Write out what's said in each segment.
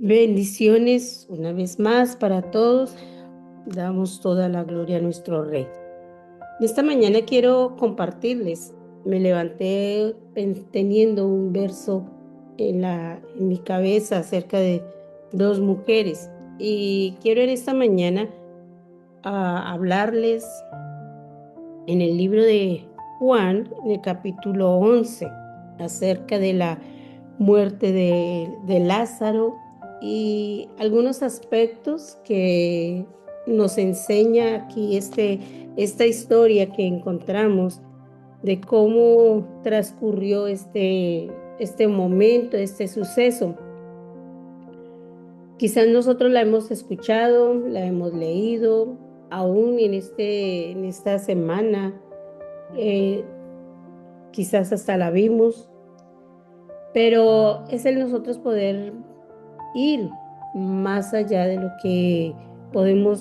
Bendiciones una vez más para todos. Damos toda la gloria a nuestro Rey. Esta mañana quiero compartirles. Me levanté teniendo un verso en mi cabeza acerca de dos mujeres. Y quiero en esta mañana hablarles en el libro de Juan, en el capítulo 11, acerca de la muerte de Lázaro y algunos aspectos que nos enseña aquí esta historia que encontramos de cómo transcurrió este momento, este suceso. Quizás nosotros la hemos escuchado, la hemos leído, aún en esta semana, eh, quizás hasta la vimos, pero es el nosotros poder ir más allá de lo que podemos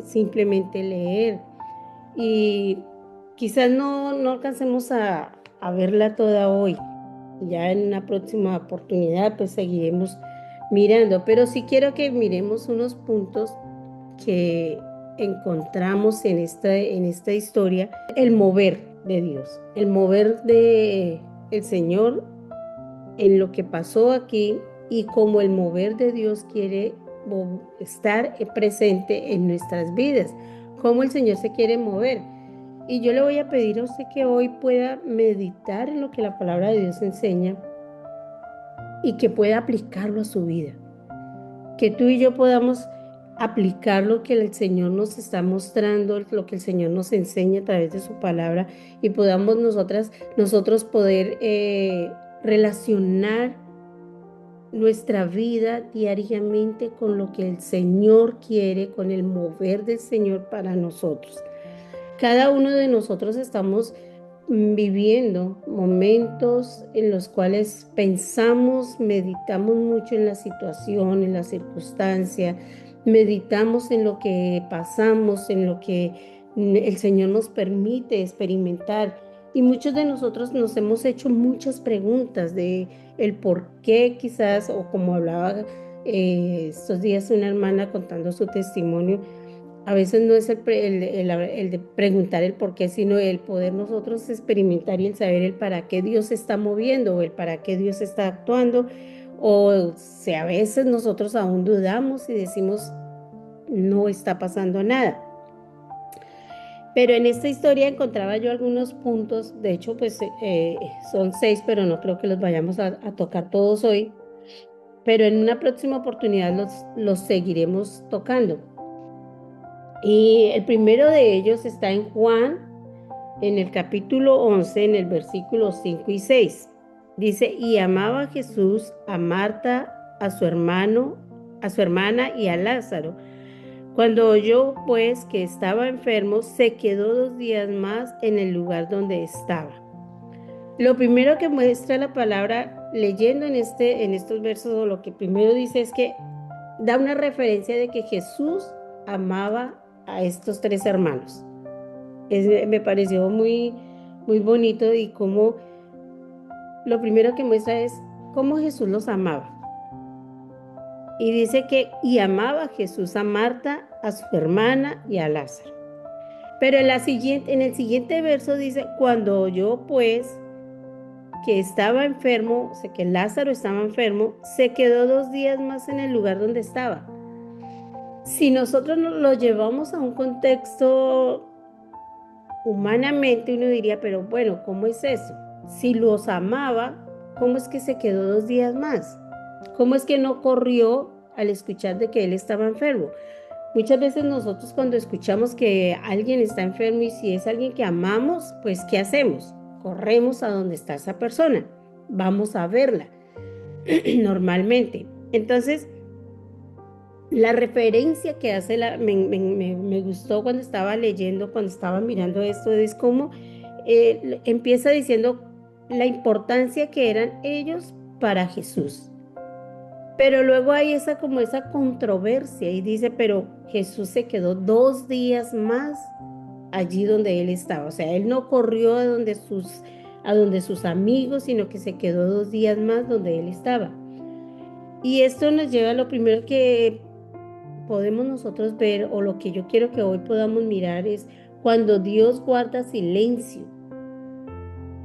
simplemente leer. Y quizás no alcancemos a verla toda hoy. Ya en una próxima oportunidad pues seguiremos mirando, pero sí quiero que miremos unos puntos que encontramos en esta historia, el mover de Dios, el mover de el Señor en lo que pasó aquí y cómo el mover de Dios quiere estar presente en nuestras vidas, cómo el Señor se quiere mover. Y yo le voy a pedir a usted que hoy pueda meditar en lo que la palabra de Dios enseña y que pueda aplicarlo a su vida. Que tú y yo podamos aplicar lo que el Señor nos está mostrando, lo que el Señor nos enseña a través de su palabra y podamos nosotros poder relacionar nuestra vida diariamente con lo que el Señor quiere, con el mover del Señor para nosotros. Cada uno de nosotros estamos viviendo momentos en los cuales pensamos, meditamos mucho en la situación, en la circunstancia, meditamos en lo que pasamos, en lo que el Señor nos permite experimentar. Y muchos de nosotros nos hemos hecho muchas preguntas de el por qué quizás, o como hablaba estos días una hermana contando su testimonio, a veces no es el de preguntar el por qué, sino el poder nosotros experimentar y el saber el para qué Dios se está moviendo o el para qué Dios está actuando. O sea, a veces nosotros aún dudamos y decimos, no está pasando nada. Pero en esta historia encontraba yo algunos puntos, de hecho, pues son 6, pero no creo que los vayamos a tocar todos hoy. Pero en una próxima oportunidad los seguiremos tocando. Y el primero de ellos está en Juan, en el capítulo 11, en el versículo 5 y 6. Dice, y amaba Jesús a Marta, a su hermano, a su hermana y a Lázaro. Cuando oyó pues que estaba enfermo, se quedó 2 días más en el lugar donde estaba. Lo primero que muestra la palabra leyendo en estos versos, o lo que primero dice es que da una referencia de que Jesús amaba a estos 3 hermanos. Me pareció muy bonito y como lo primero que muestra es cómo Jesús los amaba. Y dice y amaba Jesús a Marta, a su hermana y a Lázaro. Pero en el siguiente verso dice, cuando oyó pues que estaba enfermo, o sea, que Lázaro estaba enfermo, se quedó 2 días más en el lugar donde estaba. Si nosotros lo llevamos a un contexto humanamente, uno diría, pero bueno, ¿cómo es eso? Si los amaba, ¿cómo es que se quedó 2 días más? ¿Cómo es que no corrió al escuchar de que él estaba enfermo? Muchas veces nosotros cuando escuchamos que alguien está enfermo y si es alguien que amamos, pues ¿qué hacemos? Corremos a donde está esa persona, vamos a verla normalmente. Entonces, la referencia que hace, me gustó cuando estaba leyendo, cuando estaba mirando esto, es como empieza diciendo la importancia que eran ellos para Jesús. Pero luego hay esa controversia y dice, pero Jesús se quedó 2 días más allí donde él estaba. O sea, él no corrió a donde sus amigos, sino que se quedó 2 días más donde él estaba. Y esto nos lleva a lo primero que podemos nosotros ver, o lo que yo quiero que hoy podamos mirar, es cuando Dios guarda silencio.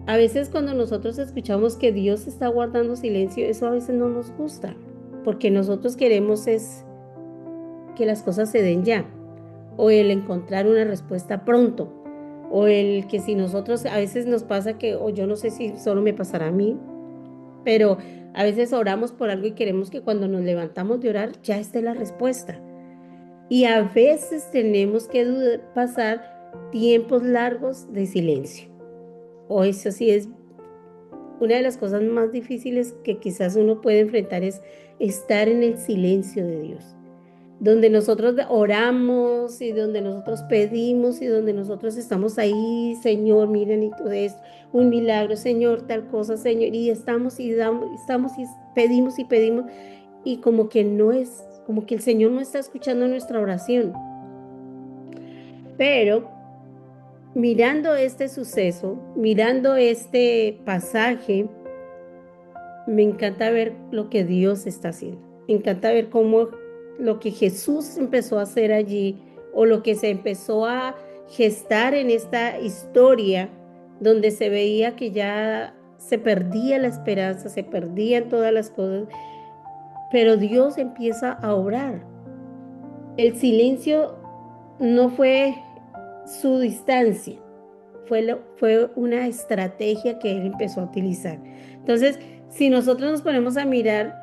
A veces cuando nosotros escuchamos que Dios está guardando silencio, eso a veces no nos gusta, porque nosotros queremos es que las cosas se den ya, o el encontrar una respuesta pronto, o el que si nosotros, a veces nos pasa que, o yo no sé si solo me pasará a mí, pero a veces oramos por algo y queremos que cuando nos levantamos de orar ya esté la respuesta. Y a veces tenemos que pasar tiempos largos de silencio. O eso sí es una de las cosas más difíciles que quizás uno puede enfrentar, es estar en el silencio de Dios, donde nosotros oramos y donde nosotros pedimos y donde nosotros estamos ahí, Señor, miren y todo esto, un milagro, Señor, tal cosa, Señor, y estamos y damos, estamos y pedimos y pedimos, y como que no es, como que el Señor no está escuchando nuestra oración. Pero mirando este suceso, mirando este pasaje, me encanta ver lo que Dios está haciendo. Me encanta ver cómo lo que Jesús empezó a hacer allí, o lo que se empezó a gestar en esta historia, donde se veía que ya se perdía la esperanza, se perdían todas las cosas, pero Dios empieza a obrar. El silencio no fue su distancia, fue una estrategia que él empezó a utilizar. Entonces, si nosotros nos ponemos a mirar,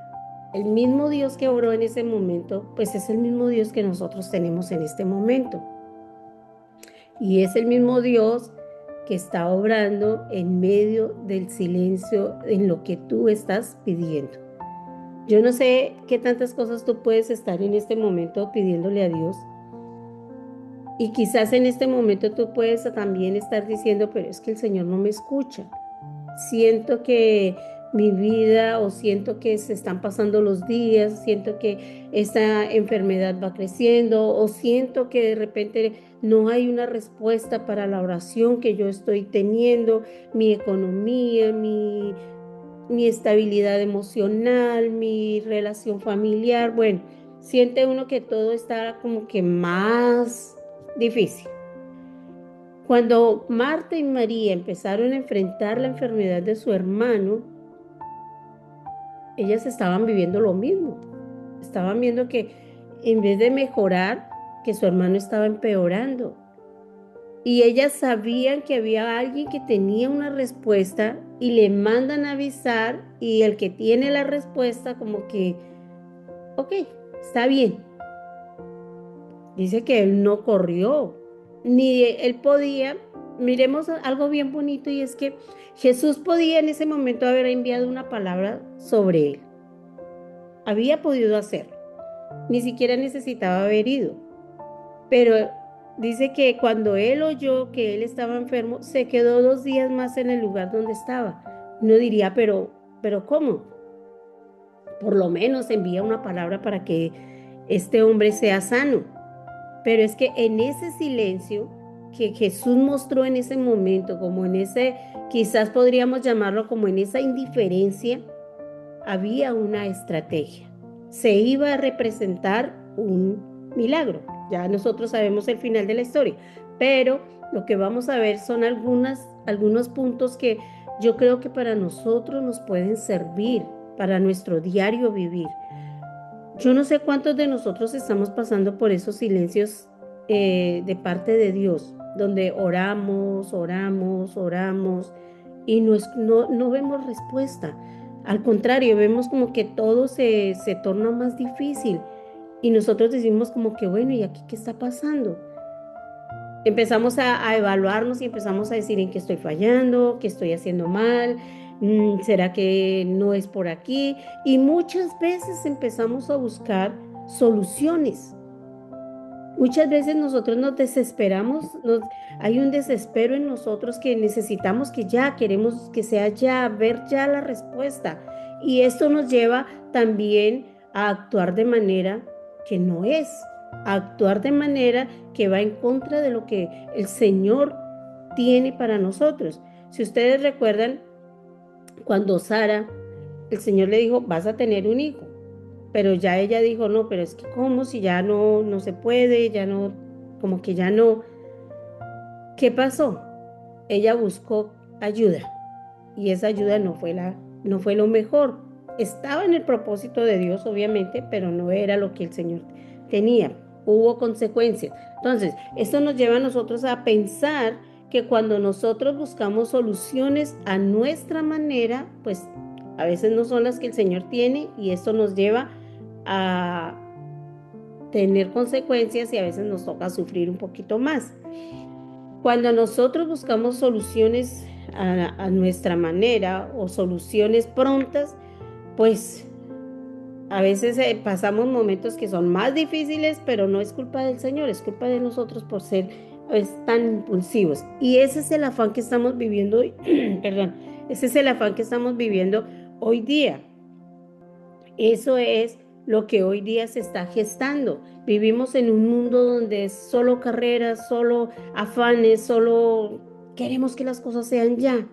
el mismo Dios que obró en ese momento, pues es el mismo Dios que nosotros tenemos en este momento. Y es el mismo Dios que está obrando en medio del silencio en lo que tú estás pidiendo. Yo no sé qué tantas cosas tú puedes estar en este momento pidiéndole a Dios. Y quizás en este momento tú puedes también estar diciendo, pero es que el Señor no me escucha. Siento que mi vida, o siento que se están pasando los días, siento que esta enfermedad va creciendo, o siento que de repente no hay una respuesta para la oración que yo estoy teniendo, mi economía, mi estabilidad emocional, mi relación familiar. Bueno, siente uno que todo está como que más difícil. Cuando Marta y María empezaron a enfrentar la enfermedad de su hermano, ellas estaban viviendo lo mismo. Estaban viendo que en vez de mejorar, que su hermano estaba empeorando. Y ellas sabían que había alguien que tenía una respuesta y le mandan a avisar, y el que tiene la respuesta como que, ok, está bien. Dice que él no corrió, ni él podía. Miremos algo bien bonito, y es que Jesús podía en ese momento haber enviado una palabra sobre él. Había podido hacerlo. Ni siquiera necesitaba haber ido. Pero dice que cuando él oyó que él estaba enfermo, se quedó 2 días más en el lugar donde estaba. Uno diría, pero ¿cómo? Por lo menos envía una palabra para que este hombre sea sano. Pero es que en ese silencio que Jesús mostró en ese momento, como en ese, quizás podríamos llamarlo como en esa indiferencia, había una estrategia. Se iba a representar un milagro. Ya nosotros sabemos el final de la historia, pero lo que vamos a ver son algunos puntos que yo creo que para nosotros nos pueden servir para nuestro diario vivir. Yo no sé cuántos de nosotros estamos pasando por esos silencios de parte de Dios, donde oramos, oramos, oramos y no vemos respuesta. Al contrario, vemos como que todo se torna más difícil, y nosotros decimos como que, bueno, ¿y aquí qué está pasando? Empezamos a evaluarnos y empezamos a decir en qué estoy fallando, qué estoy haciendo mal, ¿será que no es por aquí? Y muchas veces empezamos a buscar soluciones. Muchas veces nosotros nos desesperamos, hay un desespero en nosotros que necesitamos que ya, queremos que sea ya, ver ya la respuesta. Y esto nos lleva también a actuar de manera que no es, a actuar de manera que va en contra de lo que el Señor tiene para nosotros. Si ustedes recuerdan, cuando Sara, el Señor le dijo, vas a tener un hijo. pero ya ella dijo, no, pero es que cómo si ya no se puede, ya no, como que ya no. ¿Qué pasó? Ella buscó ayuda y esa ayuda no fue lo mejor. Estaba en el propósito de Dios, obviamente, pero no era lo que el Señor tenía. Hubo consecuencias. Entonces, esto nos lleva a nosotros a pensar que cuando nosotros buscamos soluciones a nuestra manera, pues a veces no son las que el Señor tiene y esto nos lleva a tener consecuencias y a veces nos toca sufrir un poquito más. Cuando nosotros buscamos soluciones a nuestra manera o soluciones prontas, pues a veces pasamos momentos que son más difíciles, pero no es culpa del Señor, es culpa de nosotros por ser tan impulsivos. Y ese es el afán que estamos viviendo hoy, perdón, ese es el afán que estamos viviendo hoy día. Eso es lo que hoy día se está gestando. Vivimos en un mundo donde es solo carreras, solo afanes, solo queremos que las cosas sean ya.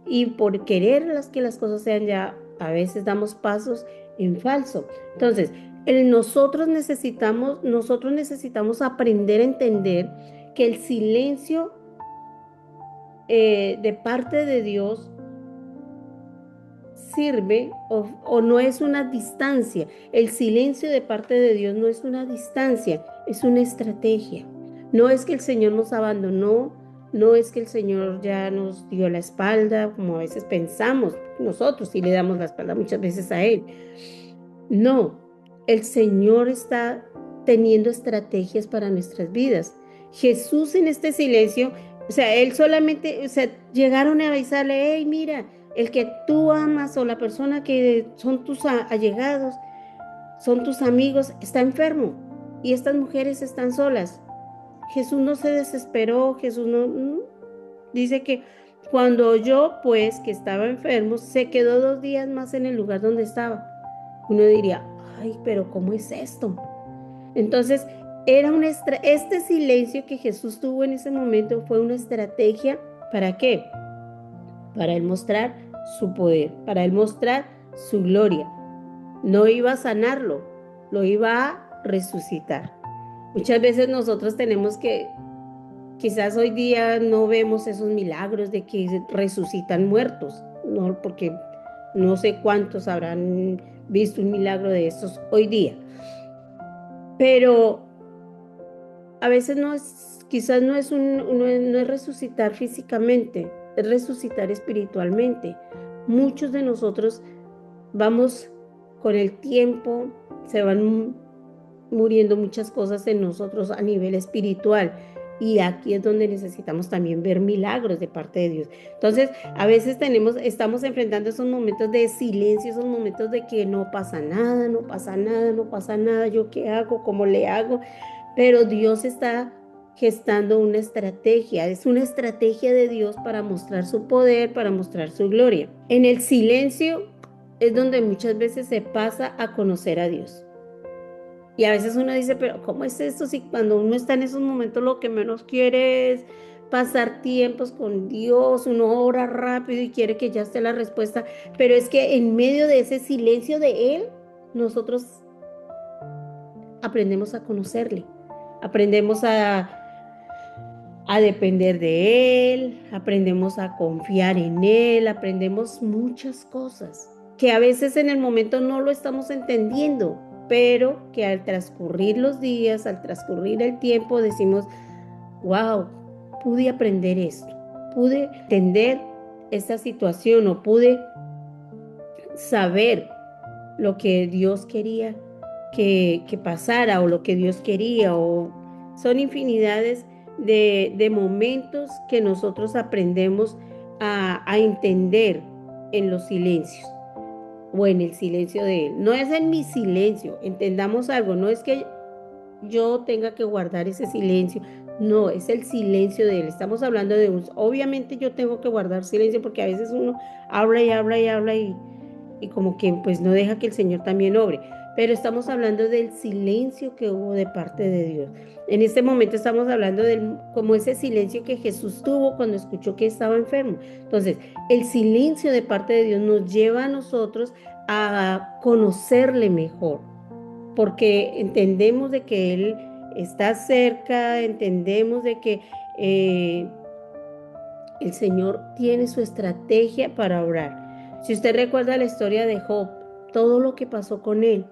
Y por querer que las cosas sean ya, a veces damos pasos en falso. Entonces, nosotros necesitamos aprender a entender que el silencio de parte de Dios sirve o no es una distancia. El silencio de parte de Dios no es una distancia, es una estrategia. No es que el Señor nos abandonó, no es que el Señor ya nos dio la espalda, como a veces pensamos nosotros, y le damos la espalda muchas veces a Él. No, el Señor está teniendo estrategias para nuestras vidas. Jesús en este silencio, o sea, Él solamente, o sea, llegaron a avisarle, hey, mira, el que tú amas o la persona que son tus allegados, son tus amigos, está enfermo y estas mujeres están solas. Jesús no se desesperó, Jesús no. Dice que cuando oyó, pues, que estaba enfermo, se quedó 2 días más en el lugar donde estaba. Uno diría, ay, pero ¿cómo es esto? Entonces, este silencio que Jesús tuvo en ese momento fue una estrategia. ¿Para qué? Para él mostrar su poder, para él mostrar su gloria. No iba a sanarlo, lo iba a resucitar. Muchas veces nosotros tenemos que, quizás hoy día no vemos esos milagros de que resucitan muertos, no, porque no sé cuántos habrán visto un milagro de estos hoy día. Pero a veces quizás no es resucitar físicamente, es resucitar espiritualmente. Muchos de nosotros vamos con el tiempo, se van muriendo muchas cosas en nosotros a nivel espiritual. Y aquí es donde necesitamos también ver milagros de parte de Dios. Entonces, a veces estamos enfrentando esos momentos de silencio, esos momentos de que no pasa nada, no pasa nada, no pasa nada, ¿yo qué hago? ¿Cómo le hago? Pero Dios está gestando una estrategia, es una estrategia de Dios para mostrar su poder, para mostrar su gloria. En el silencio es donde muchas veces se pasa a conocer a Dios. Y a veces uno dice, pero ¿cómo es esto? Si cuando uno está en esos momentos lo que menos quiere es pasar tiempos con Dios, uno ora rápido y quiere que ya esté la respuesta, pero es que en medio de ese silencio de Él, nosotros aprendemos a conocerle, aprendemos a depender de Él, aprendemos a confiar en Él, aprendemos muchas cosas que a veces en el momento no lo estamos entendiendo, pero que al transcurrir los días, al transcurrir el tiempo, decimos, wow, pude aprender esto, pude entender esta situación o pude saber lo que Dios quería que pasara o lo que Dios quería o son infinidades de momentos que nosotros aprendemos a entender en los silencios o en el silencio de Él. No es en mi silencio, entendamos algo, no es que yo tenga que guardar ese silencio, no, es el silencio de Él. Estamos hablando de obviamente yo tengo que guardar silencio porque a veces uno habla y habla y habla y como que pues no deja que el Señor también obre. Pero estamos hablando del silencio que hubo de parte de Dios. En este momento estamos hablando del como ese silencio que Jesús tuvo cuando escuchó que estaba enfermo. Entonces, el silencio de parte de Dios nos lleva a nosotros a conocerle mejor. porque entendemos de que Él está cerca, entendemos de que eh, el Señor tiene su estrategia para obrar. Si usted recuerda la historia de Job, todo lo que pasó con él,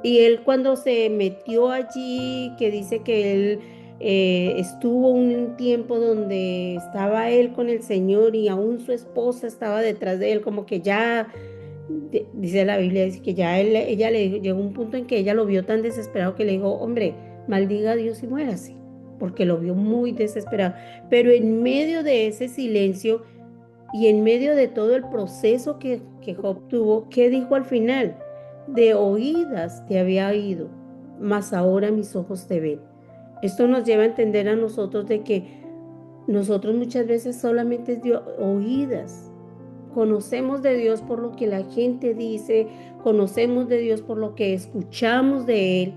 y él cuando se metió allí, que dice que él estuvo un tiempo donde estaba él con el Señor y aún su esposa estaba detrás de él, como que ya, dice la Biblia, dice que ya ella le llegó un punto en que ella lo vio tan desesperado que le dijo, hombre, maldiga a Dios y muérase, porque lo vio muy desesperado. Pero en medio de ese silencio y en medio de todo el proceso que Job tuvo, ¿qué dijo al final? De oídas te había oído, mas ahora mis ojos te ven. Esto nos lleva a entender a nosotros de que nosotros muchas veces solamente es de oídas. Conocemos de Dios por lo que la gente dice, conocemos de Dios por lo que escuchamos de Él,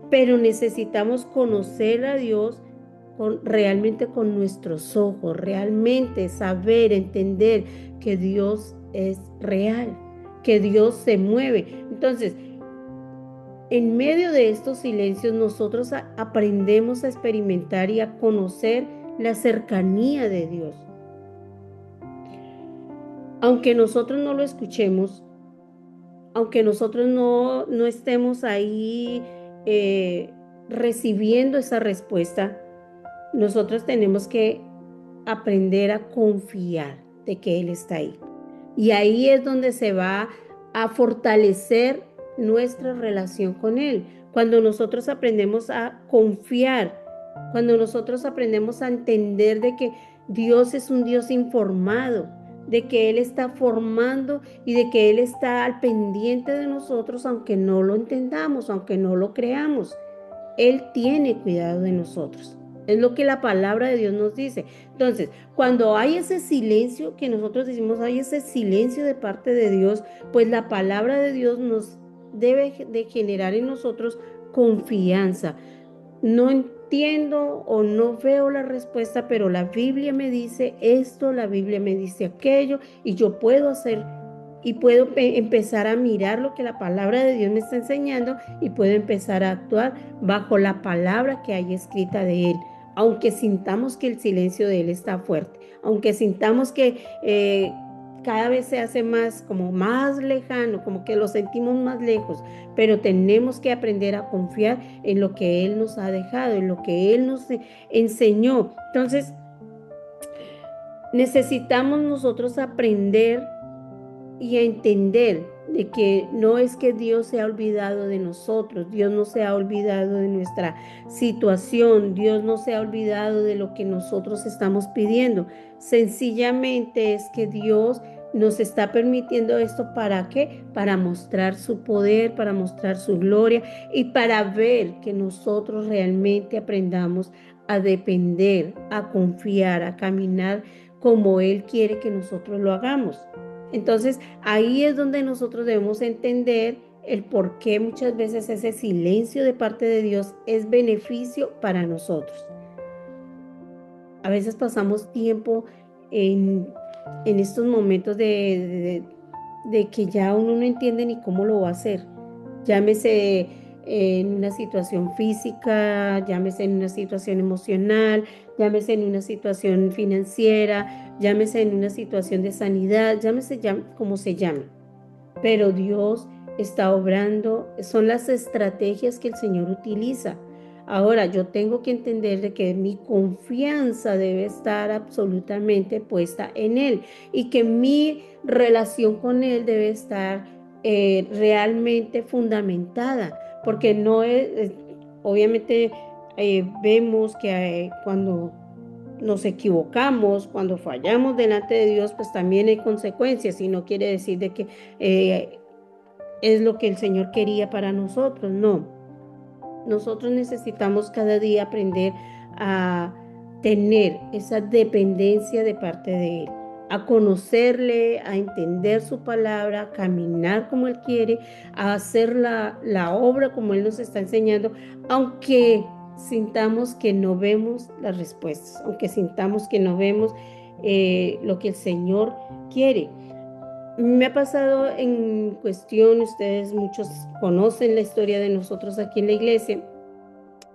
pero necesitamos conocer a Dios realmente con nuestros ojos, realmente saber, entender que Dios es real, que Dios se mueve. Entonces, en medio de estos silencios, nosotros aprendemos a experimentar y a conocer la cercanía de Dios. Aunque nosotros no lo escuchemos, aunque nosotros no estemos ahí recibiendo esa respuesta, nosotros tenemos que aprender a confiar de que Él está ahí. Y ahí es donde se va a fortalecer nuestra relación con Él. Cuando nosotros aprendemos a confiar, cuando nosotros aprendemos a entender de que Dios es un Dios informado, de que Él está formando y de que Él está al pendiente de nosotros, aunque no lo entendamos, aunque no lo creamos. Él tiene cuidado de nosotros. Es lo que la palabra de Dios nos dice. Entonces, cuando hay ese silencio que nosotros decimos, hay ese silencio de parte de Dios, pues la palabra de Dios nos debe de generar en nosotros confianza. No entiendo o no veo la respuesta, pero la Biblia me dice esto, la Biblia me dice aquello, y yo puedo hacer y puedo empezar a mirar lo que la palabra de Dios me está enseñando y puedo empezar a actuar bajo la palabra que hay escrita de Él. Aunque sintamos que el silencio de Él está fuerte, aunque sintamos que cada vez se hace más, como más lejano, como que lo sentimos más lejos, pero tenemos que aprender a confiar en lo que Él nos ha dejado, en lo que Él nos enseñó. Entonces, necesitamos nosotros aprender y a entender de que no es que Dios se ha olvidado de nosotros, Dios no se ha olvidado de nuestra situación, Dios no se ha olvidado de lo que nosotros estamos pidiendo. Sencillamente es que Dios nos está permitiendo esto ¿para qué? Para mostrar su poder, para mostrar su gloria y para ver que nosotros realmente aprendamos a depender, a confiar, a caminar como Él quiere que nosotros lo hagamos. Entonces, ahí es donde nosotros debemos entender el por qué muchas veces ese silencio de parte de Dios es beneficio para nosotros. A veces pasamos tiempo en, en estos momentos de que ya uno no entiende ni cómo lo va a hacer. Llámese en una situación física, llámese en una situación emocional, llámese en una situación financiera, llámese en una situación de sanidad, llámese como se llame. Pero Dios está obrando, son las estrategias que el Señor utiliza. Ahora, yo tengo que entender de que mi confianza debe estar absolutamente puesta en Él y que mi relación con Él debe estar realmente fundamentada, porque no es, obviamente vemos que cuando nos equivocamos, cuando fallamos delante de Dios, pues también hay consecuencias y no quiere decir de que es lo que el Señor quería para nosotros, no. Nosotros necesitamos cada día aprender a tener esa dependencia de parte de Él, a conocerle, a entender su palabra, a caminar como Él quiere, a hacer la obra como Él nos está enseñando, aunque sintamos que no vemos las respuestas, aunque sintamos que no vemos lo que el Señor quiere. Me ha pasado en cuestión, ustedes muchos conocen la historia de nosotros aquí en la iglesia,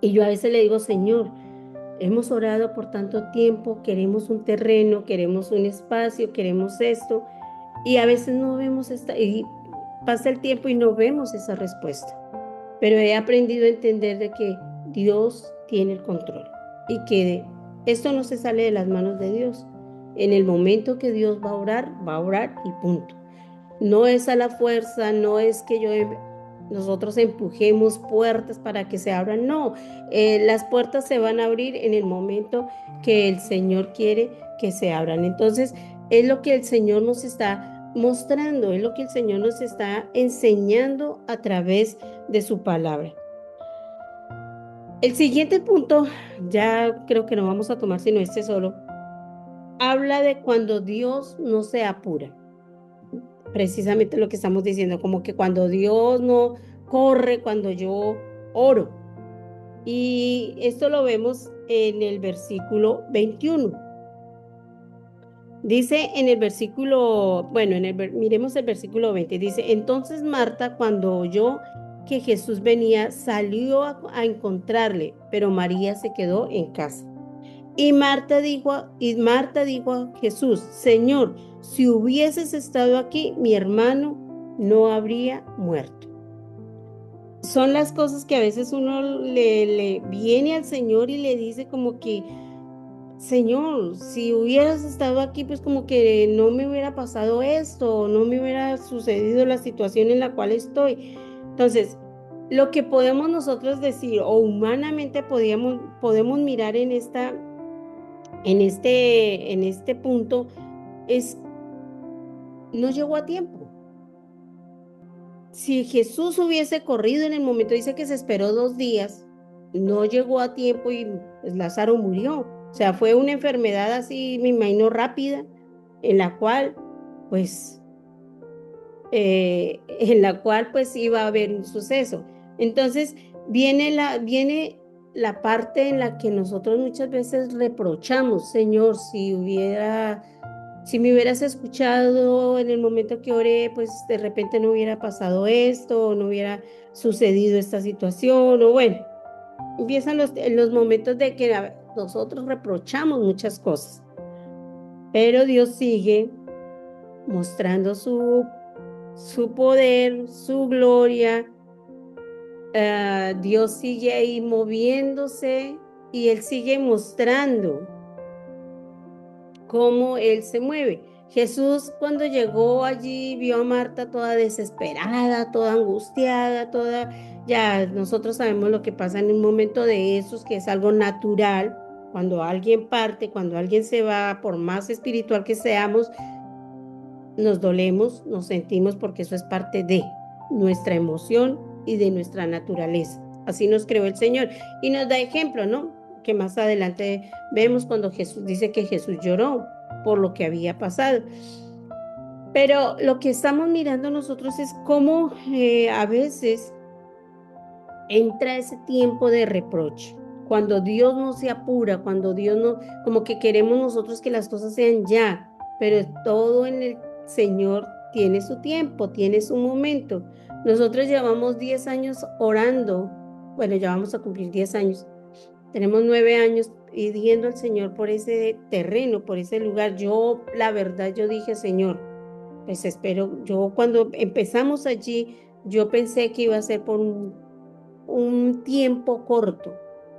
y yo a veces le digo, Señor, hemos orado por tanto tiempo, queremos un terreno, queremos un espacio, queremos esto, y a veces no vemos y pasa el tiempo y no vemos esa respuesta. Pero he aprendido a entender de que Dios tiene el control y que esto no se sale de las manos de Dios. En el momento que Dios va a orar y punto. No es a la fuerza, no es que nosotros empujemos puertas para que se abran, no, las puertas se van a abrir en el momento que el Señor quiere que se abran. Entonces, es lo que el Señor nos está mostrando, es lo que el Señor nos está enseñando a través de su palabra. El siguiente punto, ya creo que no vamos a tomar sino este solo, habla de cuando Dios no se apura. Precisamente lo que estamos diciendo, como que cuando Dios no corre, cuando yo oro. Y esto lo vemos en el versículo 21. Dice en el versículo, bueno, miremos el versículo 20. Dice, entonces Marta, cuando oyó que Jesús venía, salió a encontrarle, pero María se quedó en casa. Y Marta dijo a Jesús, Señor, si hubieses estado aquí, mi hermano no habría muerto. Son las cosas que a veces uno le viene al Señor y le dice como que, Señor, si hubieras estado aquí, pues como que no me hubiera pasado esto, no me hubiera sucedido la situación en la cual estoy. Entonces, lo que podemos nosotros decir o humanamente podemos mirar en este punto es, no llegó a tiempo. Si Jesús hubiese corrido en el momento, dice que se esperó 2 días, no llegó a tiempo y pues, Lázaro murió. O sea, fue una enfermedad así, me imagino, rápida, en la cual, pues, iba a haber un suceso. Entonces, viene la parte en la que nosotros muchas veces reprochamos, Señor, si me hubieras escuchado en el momento que oré, pues de repente no hubiera pasado esto, o no hubiera sucedido esta situación, o bueno, empiezan los momentos de que nosotros reprochamos muchas cosas, pero Dios sigue mostrando su poder, su gloria. Dios sigue ahí moviéndose y Él sigue mostrando cómo Él se mueve. Jesús cuando llegó allí vio a Marta toda desesperada, toda angustiada, ya nosotros sabemos lo que pasa en un momento de esos, que es algo natural, cuando alguien parte, cuando alguien se va, por más espiritual que seamos, nos dolemos, nos sentimos porque eso es parte de nuestra emoción y de nuestra naturaleza. Así nos creó el Señor y nos da ejemplo, ¿no? Que más adelante vemos cuando Jesús dice que Jesús lloró por lo que había pasado. Pero lo que estamos mirando nosotros es cómo a veces entra ese tiempo de reproche. Cuando Dios no se apura, cuando Dios no, como que queremos nosotros que las cosas sean ya, pero todo en el Señor tiene su tiempo, tiene su momento. Nosotros llevamos 10 años orando, bueno, ya vamos a cumplir 10 años. Tenemos 9 años pidiendo al Señor por ese terreno, por ese lugar. Yo, la verdad, yo dije, Señor, pues espero, yo cuando empezamos allí, yo pensé que iba a ser por un tiempo corto,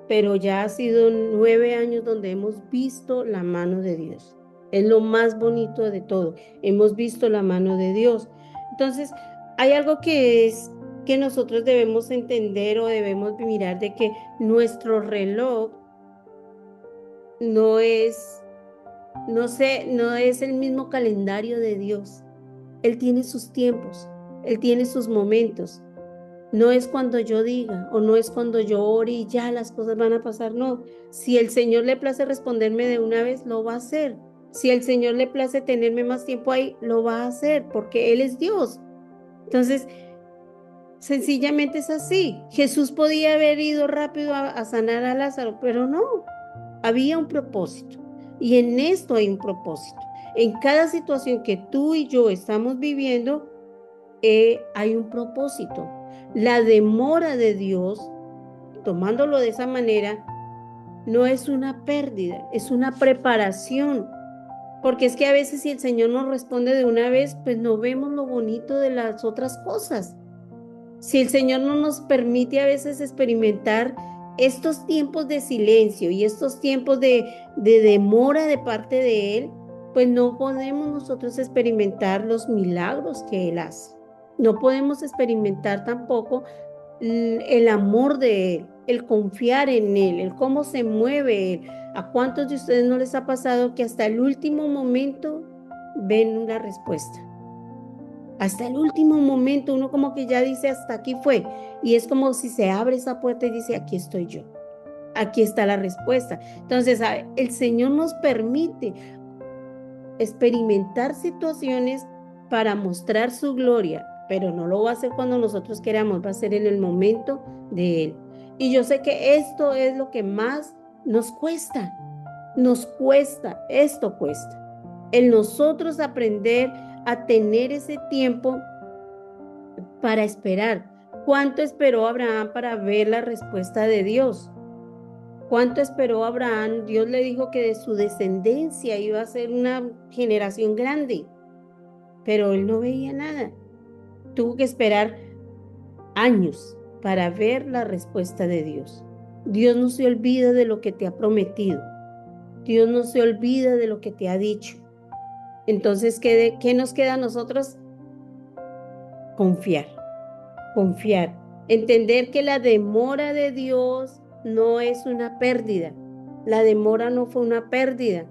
pero ya ha sido 9 años donde hemos visto la mano de Dios. Es lo más bonito de todo. Hemos visto la mano de Dios. Entonces, hay algo que es que nosotros debemos entender o debemos mirar de que nuestro reloj no es, no sé, no es el mismo calendario de Dios. Él tiene sus tiempos, Él tiene sus momentos. No es cuando yo diga o no es cuando yo ore y ya las cosas van a pasar, no. Si el Señor le place responderme de una vez, lo va a hacer. Si el Señor le place tenerme más tiempo ahí, lo va a hacer porque Él es Dios. Entonces, sencillamente es así. Jesús podía haber ido rápido a sanar a Lázaro, pero no, había un propósito. Y en esto hay un propósito. En cada situación que tú y yo estamos viviendo, hay un propósito. La demora de Dios, tomándolo de esa manera, no es una pérdida, es una preparación. Porque es que a veces si el Señor nos responde de una vez, pues no vemos lo bonito de las otras cosas. Si el Señor no nos permite a veces experimentar estos tiempos de silencio y estos tiempos de demora de parte de Él, pues no podemos nosotros experimentar los milagros que Él hace. No podemos experimentar tampoco el amor de Él, el confiar en Él, el cómo se mueve Él. ¿A cuántos de ustedes no les ha pasado que hasta el último momento ven una respuesta? Hasta el último momento uno como que ya dice hasta aquí fue. Y es como si se abre esa puerta y dice aquí estoy yo. Aquí está la respuesta. Entonces, el Señor nos permite experimentar situaciones para mostrar su gloria, pero no lo va a hacer cuando nosotros queramos, va a ser en el momento de Él. Y yo sé que esto es lo que más nos cuesta, esto cuesta. El nosotros aprender a tener ese tiempo para esperar. ¿Cuánto esperó Abraham para ver la respuesta de Dios? ¿Cuánto esperó Abraham? Dios le dijo que de su descendencia iba a ser una generación grande, pero él no veía nada. Tuvo que esperar años para ver la respuesta de Dios. Dios no se olvida de lo que te ha prometido. Dios no se olvida de lo que te ha dicho. Entonces, ¿qué nos queda a nosotros? Confiar, confiar. Entender que la demora de Dios no es una pérdida. La demora no fue una pérdida.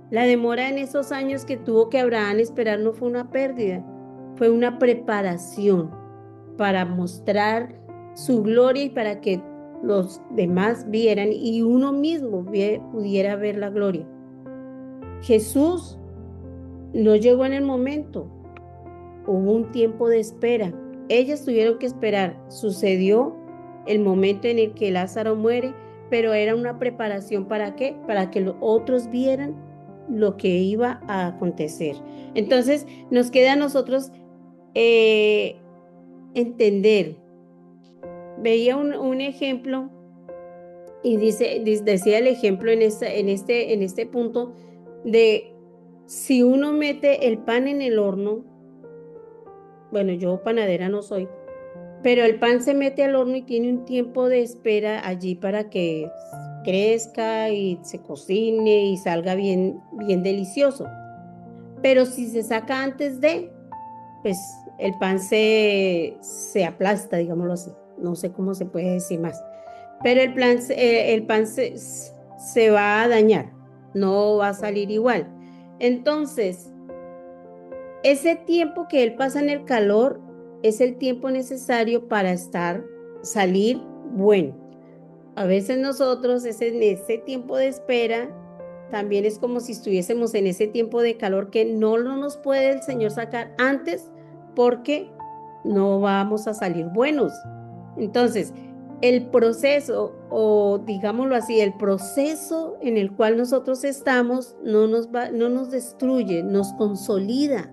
La demora en esos años que tuvo que Abraham esperar no fue una pérdida. Fue una preparación para mostrar su gloria y para que los demás vieran y uno mismo pudiera ver la gloria. Jesús no llegó en el momento. Hubo un tiempo de espera. Ellas tuvieron que esperar. Sucedió el momento en el que Lázaro muere, pero era una preparación ¿para qué? Para que los otros vieran lo que iba a acontecer. Entonces, nos queda a nosotros entender. Veía un ejemplo y decía el ejemplo en este punto de si uno mete el pan en el horno, bueno, yo panadera no soy, pero el pan se mete al horno y tiene un tiempo de espera allí para que crezca y se cocine y salga bien, bien delicioso. Pero si se saca antes pues el pan se aplasta, digámoslo así. No sé cómo se puede decir más. Pero el pan se va a dañar, no va a salir igual. Entonces, ese tiempo que él pasa en el calor es el tiempo necesario para salir bueno. A veces nosotros en ese tiempo de espera, también es como si estuviésemos en ese tiempo de calor que no nos puede el Señor sacar antes porque no vamos a salir buenos. Entonces, el proceso, o digámoslo así, el proceso en el cual nosotros estamos no nos destruye, nos consolida,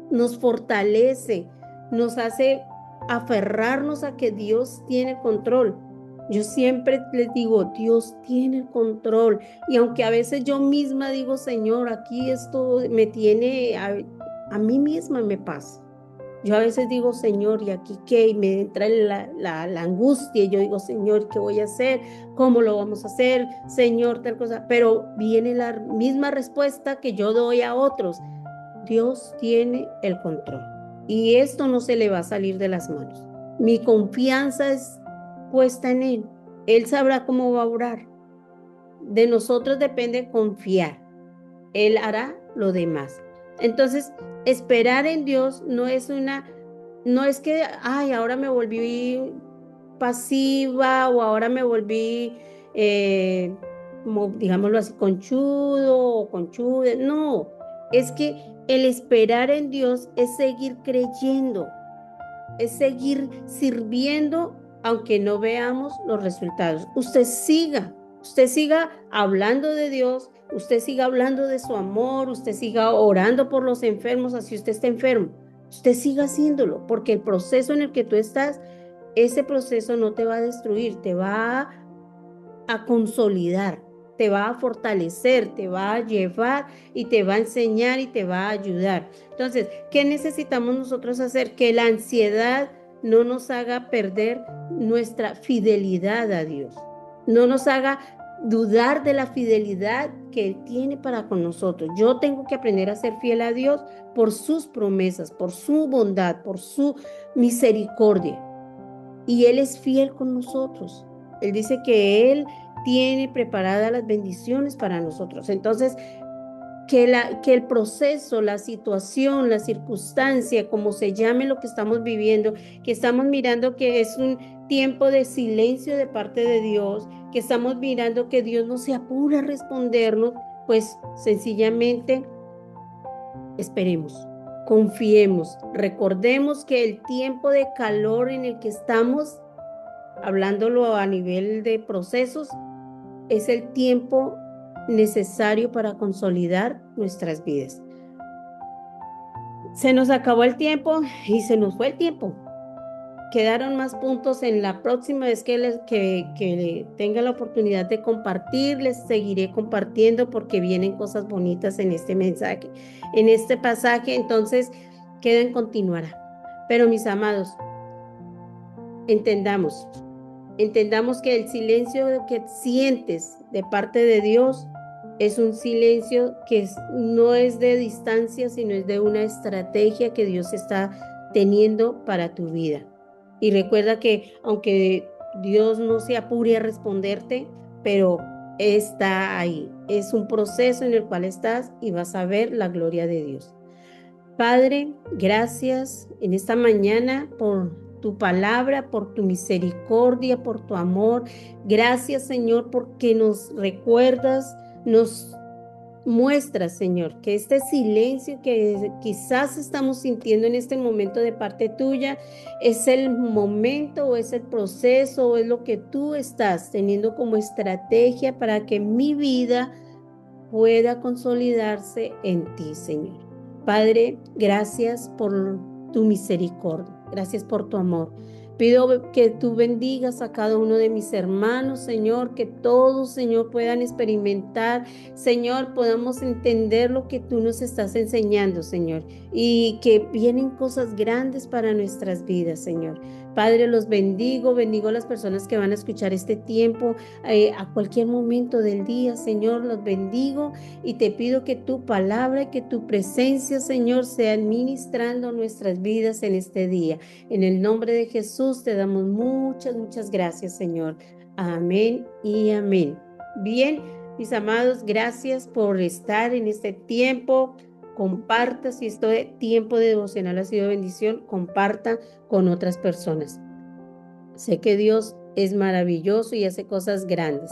nos fortalece, nos hace aferrarnos a que Dios tiene control. Yo siempre les digo, Dios tiene el control. Y aunque a veces yo misma digo, Señor, aquí esto me tiene, a mí misma me pasa. Yo a veces digo, Señor, ¿y aquí qué? Y me entra la angustia. Y yo digo, Señor, ¿qué voy a hacer? ¿Cómo lo vamos a hacer? Señor, tal cosa. Pero viene la misma respuesta que yo doy a otros. Dios tiene el control. Y esto no se le va a salir de las manos. Mi confianza es puesta en Él. Él sabrá cómo va a orar. De nosotros depende confiar. Él hará lo demás. Entonces, esperar en Dios no es que, ay, ahora me volví pasiva o ahora me volví, como, digámoslo así, conchudo o conchuda. No, es que el esperar en Dios es seguir creyendo, es seguir sirviendo aunque no veamos los resultados. Usted siga hablando de Dios, usted siga hablando de su amor, usted siga orando por los enfermos, así usted está enfermo. Usted siga haciéndolo, porque el proceso en el que tú estás, ese proceso no te va a destruir, te va a consolidar, te va a fortalecer, te va a llevar y te va a enseñar y te va a ayudar. Entonces, ¿qué necesitamos nosotros hacer? Que la ansiedad no nos haga perder nuestra fidelidad a Dios, no nos haga dudar de la fidelidad que Él tiene para con nosotros. Yo tengo que aprender a ser fiel a Dios por sus promesas, por su bondad, por su misericordia. Y Él es fiel con nosotros. Él dice que Él tiene preparadas las bendiciones para nosotros. Entonces, que el proceso, la situación, la circunstancia, como se llame lo que estamos viviendo, que estamos mirando que es un tiempo de silencio de parte de Dios, que estamos mirando que Dios no se apura a respondernos, pues sencillamente esperemos, confiemos, recordemos que el tiempo de calor en el que estamos, hablándolo a nivel de procesos, es el tiempo necesario para consolidar nuestras vidas. Se nos acabó el tiempo y se nos fue el tiempo. Quedaron más puntos en la próxima vez que tenga la oportunidad de compartir, les seguiré compartiendo porque vienen cosas bonitas en este mensaje, en este pasaje, entonces queden continuará. Pero mis amados, entendamos, entendamos que el silencio que sientes de parte de Dios es un silencio que no es de distancia, sino es de una estrategia que Dios está teniendo para tu vida. Y recuerda que aunque Dios no se apure a responderte, pero está ahí. Es un proceso en el cual estás y vas a ver la gloria de Dios. Padre, gracias en esta mañana por tu palabra, por tu misericordia, por tu amor. Gracias, Señor, porque nos recuerdas, nos muestras, Señor, que este silencio que quizás estamos sintiendo en este momento de parte tuya es el momento o es el proceso o es lo que tú estás teniendo como estrategia para que mi vida pueda consolidarse en ti, Señor. Padre, gracias por tu misericordia, gracias por tu amor. Pido que tú bendigas a cada uno de mis hermanos, Señor, que todos, Señor, puedan experimentar, Señor, podamos entender lo que tú nos estás enseñando, Señor, y que vienen cosas grandes para nuestras vidas, Señor. Padre, los bendigo, bendigo a las personas que van a escuchar este tiempo a cualquier momento del día, Señor, los bendigo y te pido que tu palabra y que tu presencia, Señor, sea ministrando nuestras vidas en este día. En el nombre de Jesús te damos muchas, muchas gracias, Señor. Amén y amén. Bien, mis amados, gracias por estar en este tiempo. Comparta, si este tiempo de devocional ha sido bendición, comparta con otras personas. Sé que Dios es maravilloso y hace cosas grandes.